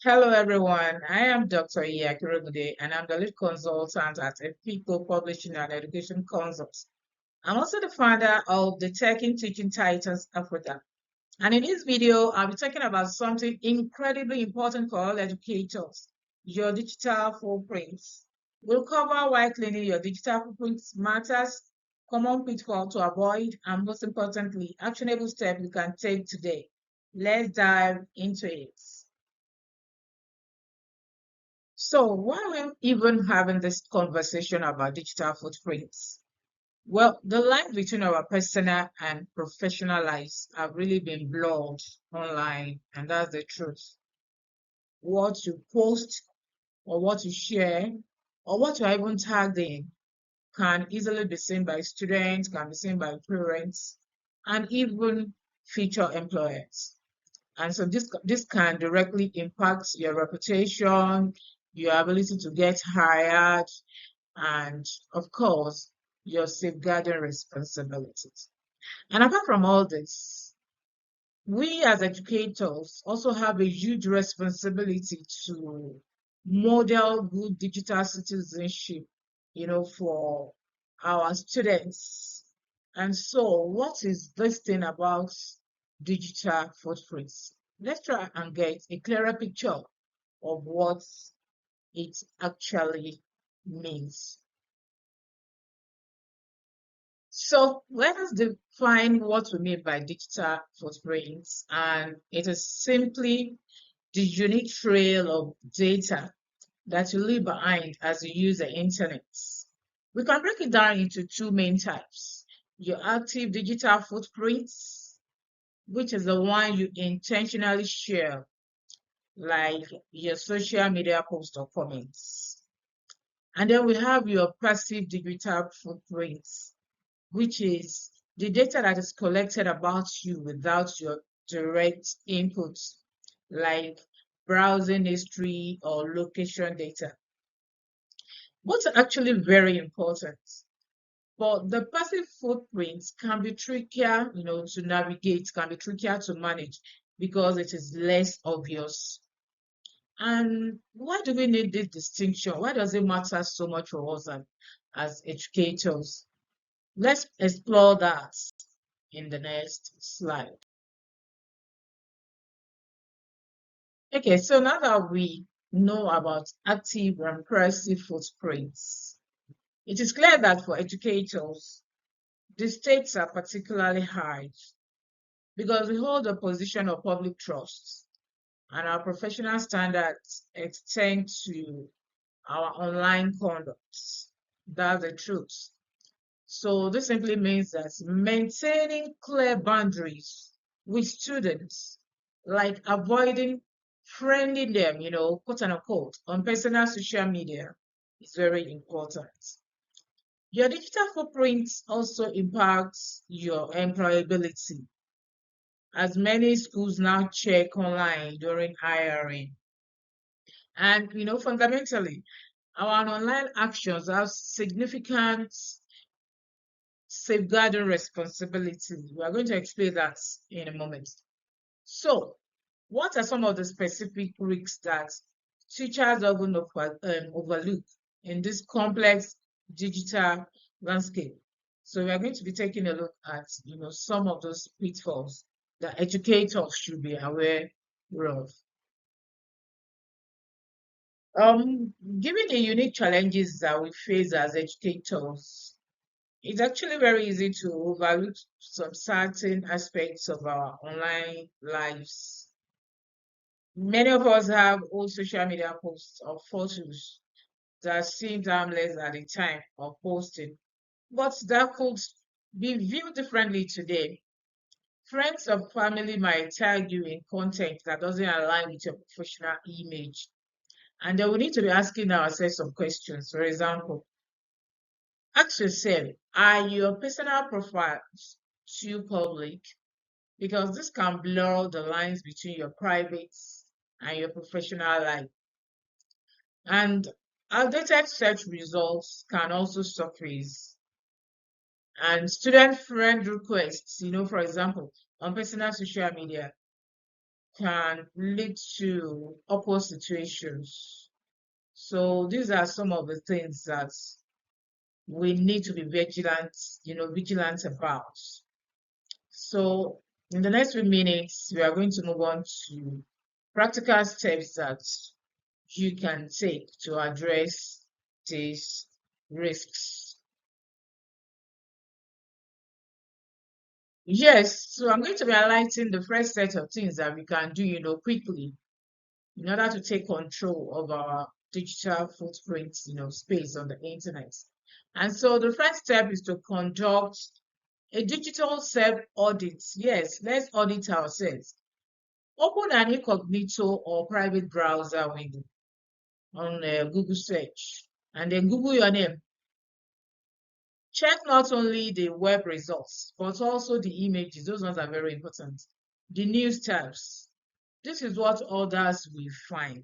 Hello, everyone. I am Dr. Iyakirogode, and I'm the lead consultant at Epico Publishing and Education Consults. I'm also the founder of the Tech in Teaching Titans Africa. And in this video, I'll be talking about something incredibly important for all educators, your digital footprints. We'll cover why cleaning your digital footprints matters, common pitfalls to avoid, and most importantly, actionable steps you can take today. Let's dive into it. So why are we even having this conversation about digital footprints? Well, the line between our personal and professional lives have really been blurred online, and that's the truth. What you post or what you share or what you are even tagged in can easily be seen by students, can be seen by parents, and even future employers. And so this can directly impact your reputation, your ability to get hired, and of course, your safeguarding responsibilities. And apart from all this, we as educators also have a huge responsibility to model good digital citizenship, for our students. And so, what is this thing about digital footprints? Let's try and get a clearer picture of what it actually means. So let us define what we mean by digital footprints, and it is simply the unique trail of data that you leave behind as you use the internet. We can break it down into two main types. Your active digital footprints, which is the one you intentionally share, like your social media posts or comments. And then we have your passive digital footprints, which is the data that is collected about you without your direct input, like browsing history or location data. Both are actually very important, but the passive footprints can be trickier, to navigate, can be trickier to manage because it is less obvious. And why do we need this distinction? Why does it matter so much for us as educators? Let's explore that in the next slide. Okay, so now that we know about active and passive footprints, it is clear that for educators, the stakes are particularly high because we hold a position of public trust and our professional standards extend to our online conduct. That's the truth. So this simply means that maintaining clear boundaries with students, like avoiding friending them, quote unquote, on personal social media is very important. Your digital footprint also impacts your employability, as many schools now check online during hiring. And, fundamentally, our online actions have significant safeguarding responsibility. We are going to explain that in a moment. So, what are some of the specific risks that teachers often overlook in this complex digital landscape? So, we are going to be taking a look at, some of those pitfalls that educators should be aware of. Given the unique challenges that we face as educators, it's actually very easy to overlook some certain aspects of our online lives. Many of us have old social media posts or photos that seem harmless at the time of posting, but that could be viewed differently today. Friends or family might tag you in content that doesn't align with your professional image. And then we need to be asking ourselves some questions. For example, ask yourself, are your personal profiles too public? Because this can blur the lines between your private and your professional life. And outdated search results can also surface. And student friend requests, for example, on personal social media can lead to awkward situations. So these are some of the things that we need to be vigilant about. So in the next few minutes, we are going to move on to practical steps that you can take to address these risks. Yes, so I'm going to be highlighting the first set of things that we can do, quickly in order to take control of our digital footprint, space on the internet. And so the first step is to conduct a digital self-audit. Yes, let's audit ourselves. Open an incognito or private browser window on Google search and then Google your name. Check not only the web results, but also the images. Those ones are very important. The news tabs. This is what others will find.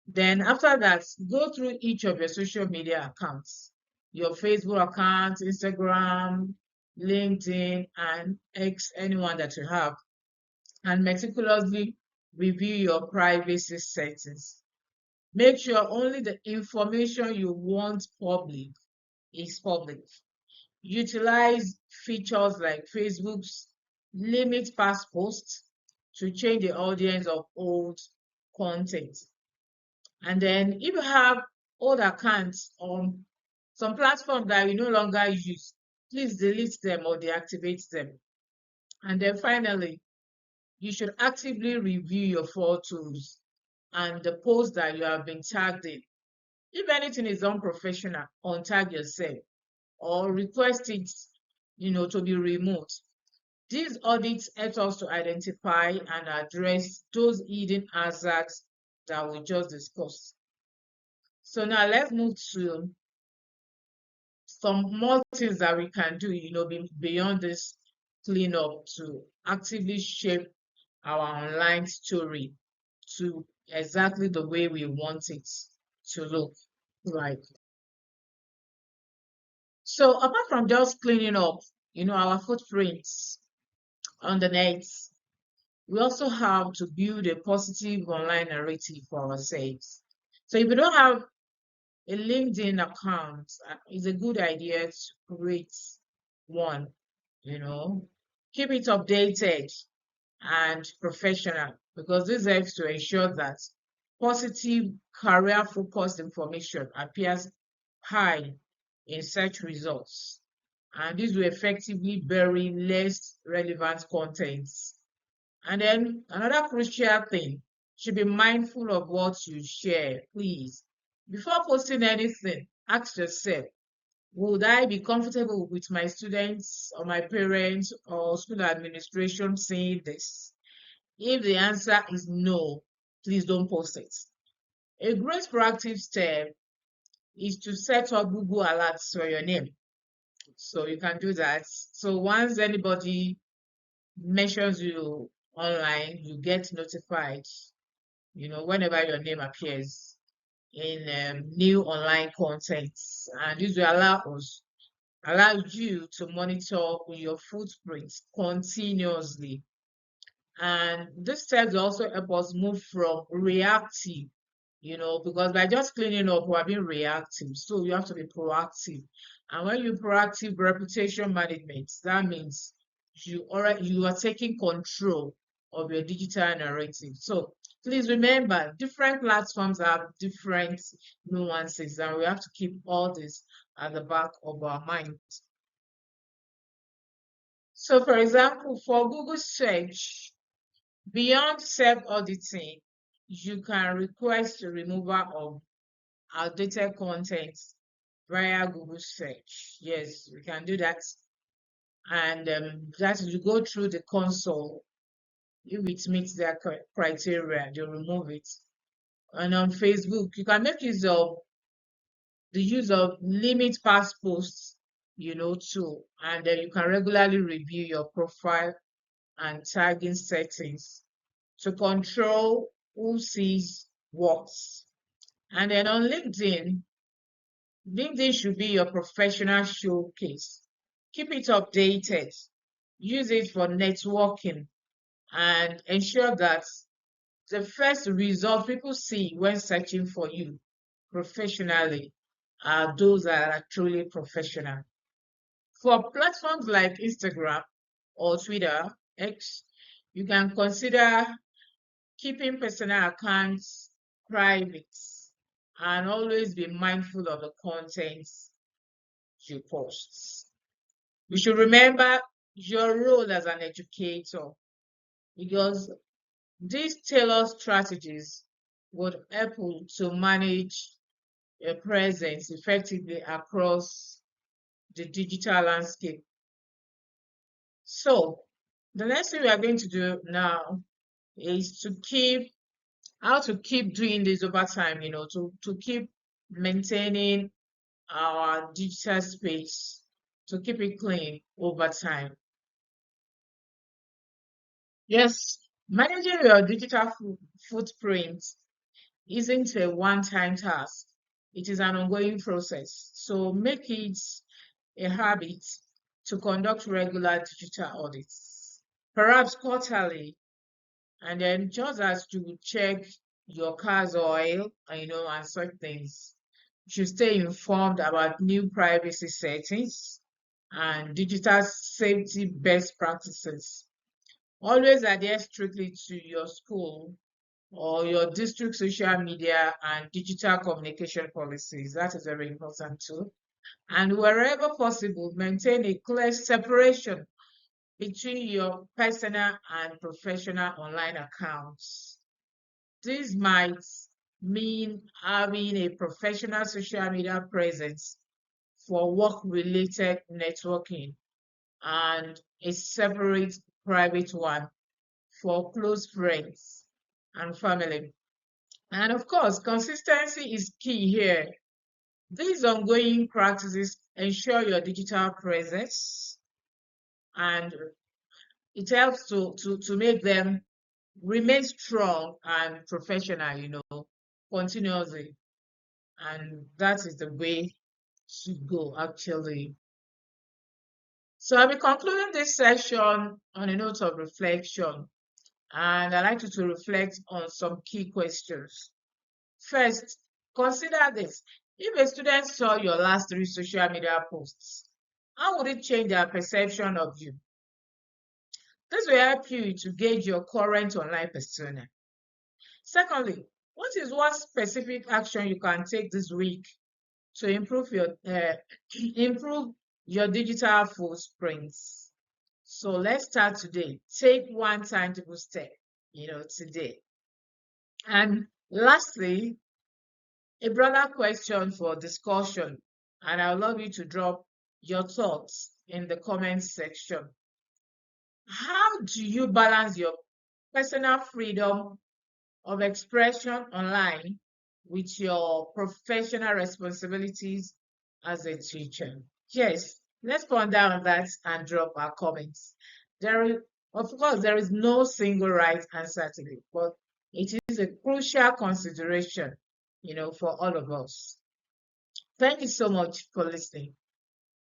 Then after that, go through each of your social media accounts, your Facebook account, Instagram, LinkedIn, and X, anyone that you have, and meticulously review your privacy settings. Make sure only the information you want public is public. Utilize features like Facebook's limit past posts to change the audience of old content. And then if you have old accounts on some platforms that you no longer use, please delete them or deactivate them. And then finally, you should actively review your photos and the posts that you have been tagged in. If anything is unprofessional, untag yourself or request it, to be removed. These audits help us to identify and address those hidden hazards that we just discussed. So now let's move to some more things that we can do, beyond this cleanup to actively shape our online story to exactly the way we want it to look like. So apart from just cleaning up, our footprints on the net, we also have to build a positive online narrative for ourselves. So if you don't have a LinkedIn account, it's a good idea to create one, you know. Keep it updated and professional because this helps to ensure that positive career-focused information appears high in search results. And this will effectively bury less relevant contents. And then another crucial thing, should be mindful of what you share, please. Before posting anything, ask yourself, would I be comfortable with my students or my parents or school administration seeing this? If the answer is no, please don't post it. A great proactive step is to set up Google alerts for your name. So you can do that. So once anybody mentions you online, you get notified, whenever your name appears in new online content. And this will allow you to monitor your footprints continuously. And this steps also help us move from reactive, because by just cleaning up, we're being reactive. So you have to be proactive. And when you proactive reputation management, that means you are taking control of your digital narrative. So please remember, different platforms have different nuances, and we have to keep all this at the back of our mind. So for example, for Google search, beyond self-auditing, you can request the removal of outdated content via Google search. Yes, we can do that. And that is, you go through the console. If it meets their criteria, they remove it. And on Facebook, you can make use of the use of limit past posts, too. And then you can regularly review your profile and tagging settings to control who sees what. And then on LinkedIn should be your professional showcase. Keep it updated. Use it for networking and ensure that the first result people see when searching for you professionally are those that are truly professional. For platforms like Instagram or Twitter, X, you can consider keeping personal accounts private and always be mindful of the contents you post. You should remember your role as an educator, because these tailored strategies would help you to manage your presence effectively across the digital landscape. So, the next thing we are going to do now is how to keep doing this over time, to keep maintaining our digital space, to keep it clean over time. Yes, managing your digital footprint isn't a one-time task. It is an ongoing process. So make it a habit to conduct regular digital audits, perhaps quarterly, and then just as you check your car's oil, and such things, you should stay informed about new privacy settings and digital safety best practices. Always adhere strictly to your school or your district social media and digital communication policies. That is very important too. And wherever possible, maintain a clear separation between your personal and professional online accounts. This might mean having a professional social media presence for work-related networking and a separate private one for close friends and family. And of course, consistency is key here. These ongoing practices ensure your digital presence, and it helps to make them remain strong and professional, continuously. And that is the way to go, actually. So I'll be concluding this session on a note of reflection, and I'd like you to reflect on some key questions. First, consider this. If a student saw your last 3 social media posts, how would it change their perception of you? This will help you to gauge your current online persona. Secondly, what is one specific action you can take this week to improve improve your digital footprints? So let's start today. Take one tangible step, today. And lastly, a broader question for discussion, and I would love you to drop your thoughts in the comments section. How do you balance your personal freedom of expression online with your professional responsibilities as a teacher? Yes, let's ponder on that and drop our comments. Of course, there is no single right answer to it, but it is a crucial consideration, for all of us. Thank you so much for listening.